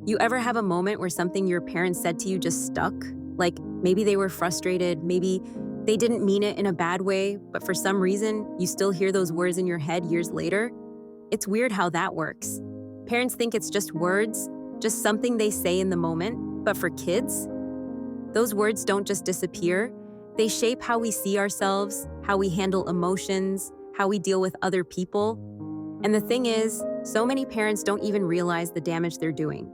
You ever have a moment where something your parents said to you just stuck? Like maybe they were frustrated, maybe they didn't mean it in a bad way, but for some reason, you still hear those words in your head years later? It's weird how that works. Parents think it's just words, just something they say in the moment, but for kids, those words don't just disappear. They shape how we see ourselves, how we handle emotions, how we deal with other people. And the thing is, so many parents don't even realize the damage they're doing.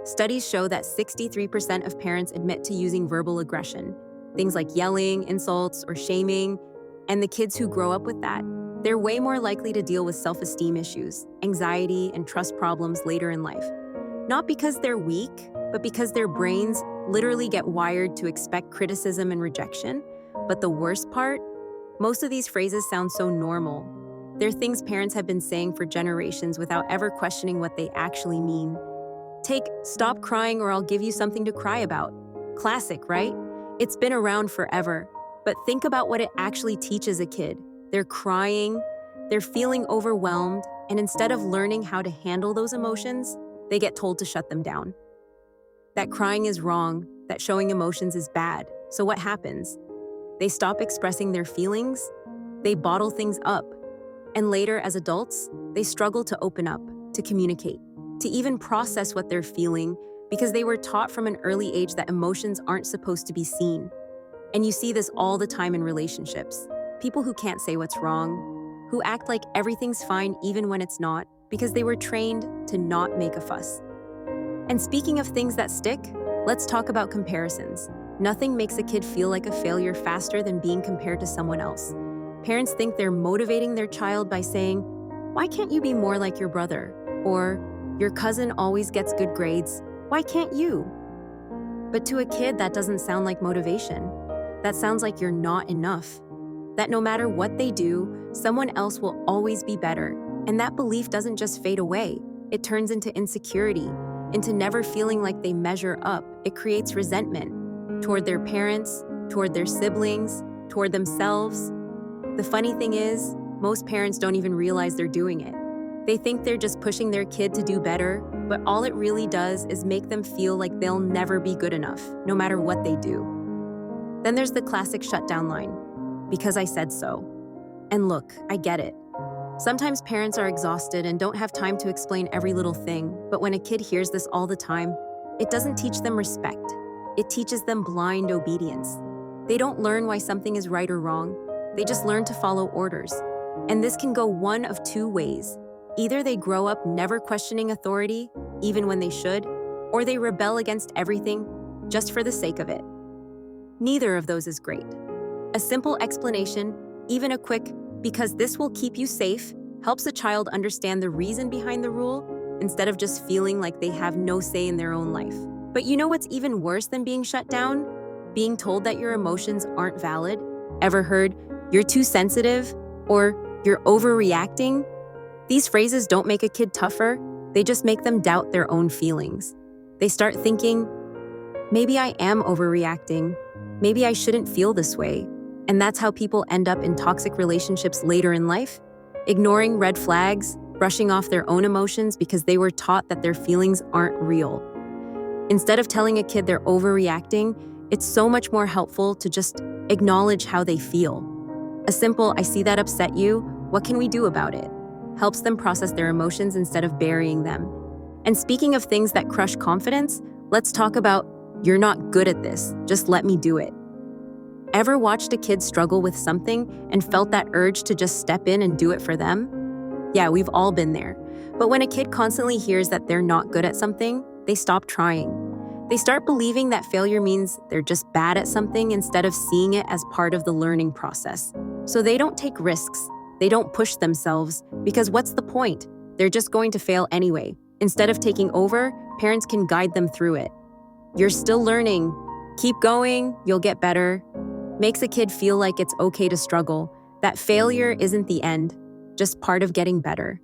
Studies show that 63% of parents admit to using verbal aggression, things like yelling, insults, or shaming, and the kids who grow up with that, they're way more likely to deal with self-esteem issues, anxiety, and trust problems later in life. Not because they're weak, but because their brains literally get wired to expect criticism and rejection. But the worst part? Most of these phrases sound so normal. They're things parents have been saying for generations without ever questioning what they actually mean. Take "stop crying or I'll give you something to cry about." Classic, right? It's been around forever. But think about what it actually teaches a kid. They're crying, they're feeling overwhelmed, and instead of learning how to handle those emotions, they get told to shut them down. That crying is wrong, that showing emotions is bad. So what happens? They stop expressing their feelings, they bottle things up, and later as adults, they struggle to open up, to communicate, to even process what they're feeling because they were taught from an early age that emotions aren't supposed to be seen. And you see this all the time in relationships. People who can't say what's wrong, who act like everything's fine even when it's not, because they were trained to not make a fuss. And speaking of things that stick, let's talk about comparisons. Nothing makes a kid feel like a failure faster than being compared to someone else. Parents think they're motivating their child by saying, "Why can't you be more like your brother?" Or, "Your cousin always gets good grades. Why can't you?" But to a kid, that doesn't sound like motivation. That sounds like you're not enough. That no matter what they do, someone else will always be better. And that belief doesn't just fade away. It turns into insecurity, into never feeling like they measure up. It creates resentment toward their parents, toward their siblings, toward themselves. The funny thing is, most parents don't even realize they're doing it. They think they're just pushing their kid to do better, but all it really does is make them feel like they'll never be good enough, no matter what they do. Then there's the classic shutdown line, "Because I said so." And look, I get it. Sometimes parents are exhausted and don't have time to explain every little thing, but when a kid hears this all the time, it doesn't teach them respect. It teaches them blind obedience. They don't learn why something is right or wrong. They just learn to follow orders. And this can go one of two ways. Either they grow up never questioning authority, even when they should, or they rebel against everything just for the sake of it. Neither of those is great. A simple explanation, even a quick "because this will keep you safe," helps a child understand the reason behind the rule instead of just feeling like they have no say in their own life. But you know what's even worse than being shut down? Being told that your emotions aren't valid. Ever heard, "You're too sensitive," or "You're overreacting"? These phrases don't make a kid tougher, they just make them doubt their own feelings. They start thinking, "Maybe I am overreacting. Maybe I shouldn't feel this way." And that's how people end up in toxic relationships later in life, ignoring red flags, brushing off their own emotions because they were taught that their feelings aren't real. Instead of telling a kid they're overreacting, it's so much more helpful to just acknowledge how they feel. A simple "I see that upset you, what can we do about it?" helps them process their emotions instead of burying them. And speaking of things that crush confidence, let's talk about "you're not good at this, just let me do it." Ever watched a kid struggle with something and felt that urge to just step in and do it for them? Yeah, we've all been there. But when a kid constantly hears that they're not good at something, they stop trying. They start believing that failure means they're just bad at something instead of seeing it as part of the learning process. So they don't take risks. They don't push themselves, because what's the point? They're just going to fail anyway. Instead of taking over, parents can guide them through it. "You're still learning. Keep going, you'll get better." Makes a kid feel like it's okay to struggle, that failure isn't the end, just part of getting better.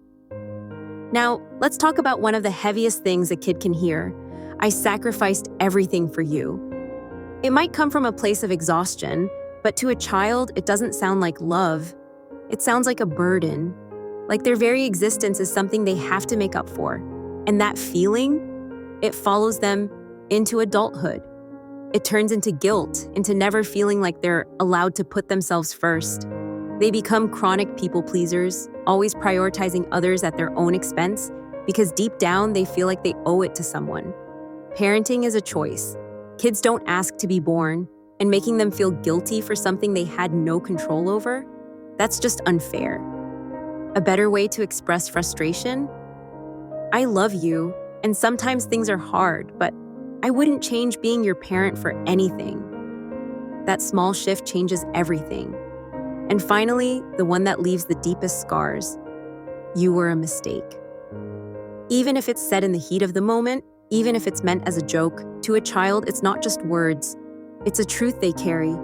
Now, let's talk about one of the heaviest things a kid can hear: "I sacrificed everything for you." It might come from a place of exhaustion, but to a child, it doesn't sound like love. It sounds like a burden, like their very existence is something they have to make up for. And that feeling, It follows them into adulthood. It turns into guilt, into never feeling like they're allowed to put themselves first. They become chronic people pleasers, always prioritizing others at their own expense because deep down they feel like they owe it to someone. Parenting is a choice. Kids don't ask to be born, and making them feel guilty for something they had no control over, that's just unfair. A better way to express frustration? I love you, and sometimes things are hard, but I wouldn't change being your parent for anything. That small shift changes everything. And finally, the one that leaves the deepest scars. You were a mistake. Even if it's said in the heat of the moment, even if it's meant as a joke, to a child, it's not just words. It's a truth they carry.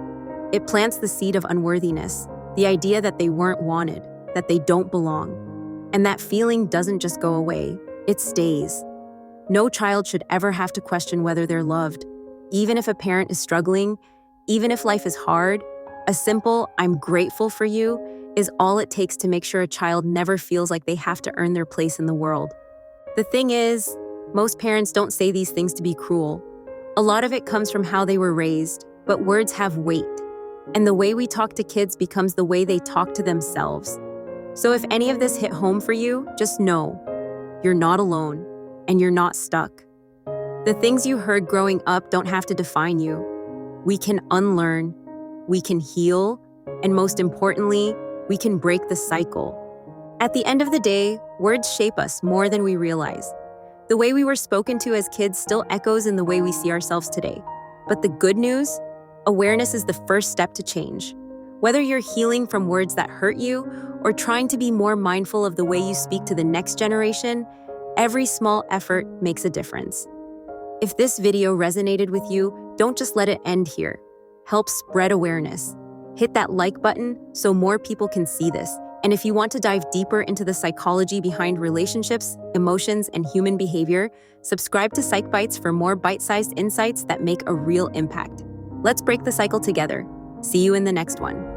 It plants the seed of unworthiness, the idea that they weren't wanted, that they don't belong. And that feeling doesn't just go away, it stays. No child should ever have to question whether they're loved. Even if a parent is struggling, even if life is hard, a simple "I'm grateful for you" is all it takes to make sure a child never feels like they have to earn their place in the world. The thing is, most parents don't say these things to be cruel. A lot of it comes from how they were raised, but words have weight. And the way we talk to kids becomes the way they talk to themselves. So if any of this hit home for you, just know, you're not alone, and you're not stuck. The things you heard growing up don't have to define you. We can unlearn, we can heal, and most importantly, we can break the cycle. At the end of the day, words shape us more than we realize. The way we were spoken to as kids still echoes in the way we see ourselves today. But the good news? Awareness is the first step to change. Whether you're healing from words that hurt you or trying to be more mindful of the way you speak to the next generation, every small effort makes a difference. If this video resonated with you, don't just let it end here. Help spread awareness. Hit that like button so more people can see this. And if you want to dive deeper into the psychology behind relationships, emotions, and human behavior, subscribe to PsychBytes for more bite-sized insights that make a real impact. Let's break the cycle together. See you in the next one.